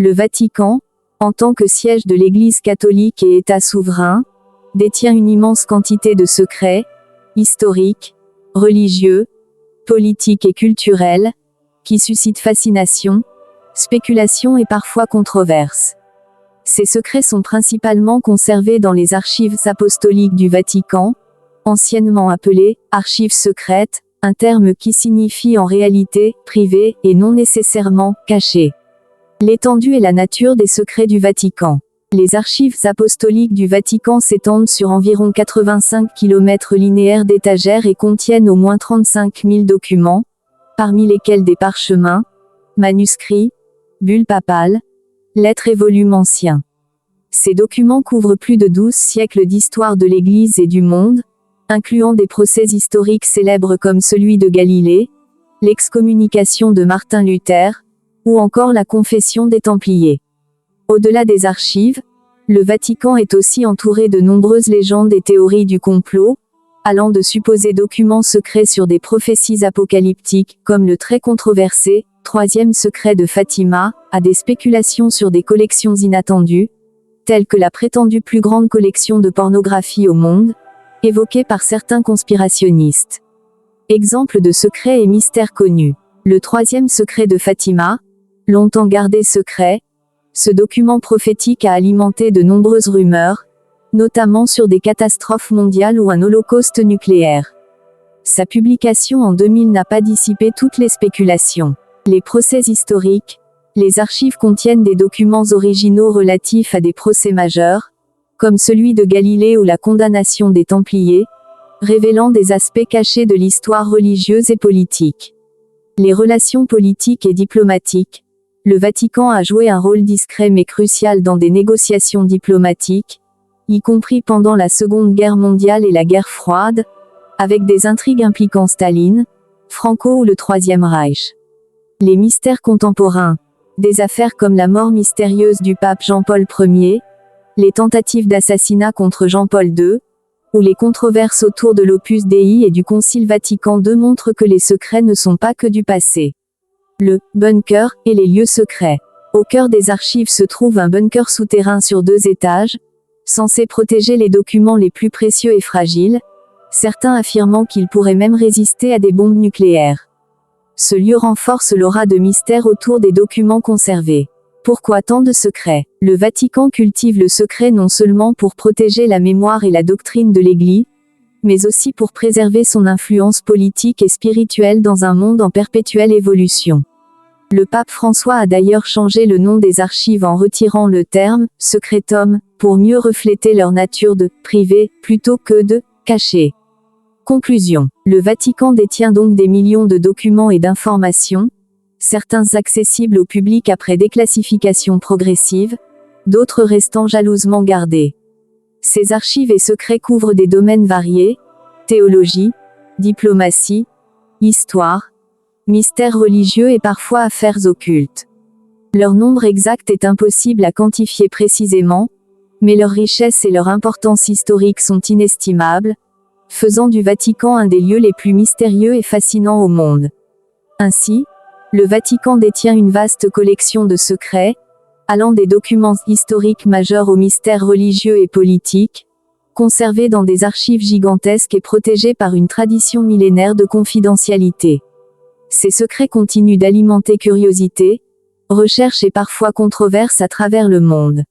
Le Vatican, en tant que siège de l'Église catholique et État souverain, détient une immense quantité de secrets, historiques, religieux, politiques et culturels, qui suscitent fascination, spéculation et parfois controverse. Ces secrets sont principalement conservés dans les archives apostoliques du Vatican, anciennement appelées archives secrètes, un terme qui signifie en réalité privé et non nécessairement caché. L'étendue et la nature des secrets du Vatican. Les archives apostoliques du Vatican s'étendent sur environ 85 km linéaires d'étagères et contiennent au moins 35 000 documents, parmi lesquels des parchemins, manuscrits, bulles papales, lettres et volumes anciens. Ces documents couvrent plus de 12 siècles d'histoire de l'Église et du monde, incluant des procès historiques célèbres comme celui de Galilée, l'excommunication de Martin Luther, ou encore la confession des Templiers. Au-delà des archives, le Vatican est aussi entouré de nombreuses légendes et théories du complot, allant de supposés documents secrets sur des prophéties apocalyptiques, comme le très controversé troisième secret de Fatima, à des spéculations sur des collections inattendues, telles que la prétendue plus grande collection de pornographie au monde, évoquée par certains conspirationnistes. Exemple de secret et mystère connu. Le troisième secret de Fatima, longtemps gardé secret, ce document prophétique a alimenté de nombreuses rumeurs, notamment sur des catastrophes mondiales ou un holocauste nucléaire. Sa publication en 2000 n'a pas dissipé toutes les spéculations. Les procès historiques. Les archives contiennent des documents originaux relatifs à des procès majeurs, comme celui de Galilée ou la condamnation des Templiers, révélant des aspects cachés de l'histoire religieuse et politique. Les relations politiques et diplomatiques. Le Vatican a joué un rôle discret mais crucial dans des négociations diplomatiques, y compris pendant la Seconde Guerre mondiale et la guerre froide, avec des intrigues impliquant Staline, Franco ou le Troisième Reich. Les mystères contemporains. Des affaires comme la mort mystérieuse du pape Jean-Paul Ier, les tentatives d'assassinat contre Jean-Paul II, ou les controverses autour de l'Opus Dei et du Concile Vatican II montrent que les secrets ne sont pas que du passé. Le bunker et les lieux secrets. Au cœur des archives se trouve un bunker souterrain sur 2 étages, censé protéger les documents les plus précieux et fragiles, certains affirmant qu'il pourrait même résister à des bombes nucléaires. Ce lieu renforce l'aura de mystère autour des documents conservés. Pourquoi tant de secrets? Le Vatican cultive le secret non seulement pour protéger la mémoire et la doctrine de l'Église, mais aussi pour préserver son influence politique et spirituelle dans un monde en perpétuelle évolution. Le pape François a d'ailleurs changé le nom des archives en retirant le terme « secretum » pour mieux refléter leur nature de « privé » plutôt que de « caché ». Conclusion. Le Vatican détient donc des millions de documents et d'informations, certains accessibles au public après déclassification progressive, d'autres restant jalousement gardés. Ces archives et secrets couvrent des domaines variés, théologie, diplomatie, histoire, mystères religieux et parfois affaires occultes. Leur nombre exact est impossible à quantifier précisément, mais leur richesse et leur importance historique sont inestimables, faisant du Vatican un des lieux les plus mystérieux et fascinants au monde. Ainsi, le Vatican détient une vaste collection de secrets, allant des documents historiques majeurs aux mystères religieux et politiques, conservés dans des archives gigantesques et protégés par une tradition millénaire de confidentialité. Ces secrets continuent d'alimenter curiosité, recherche et parfois controverse à travers le monde.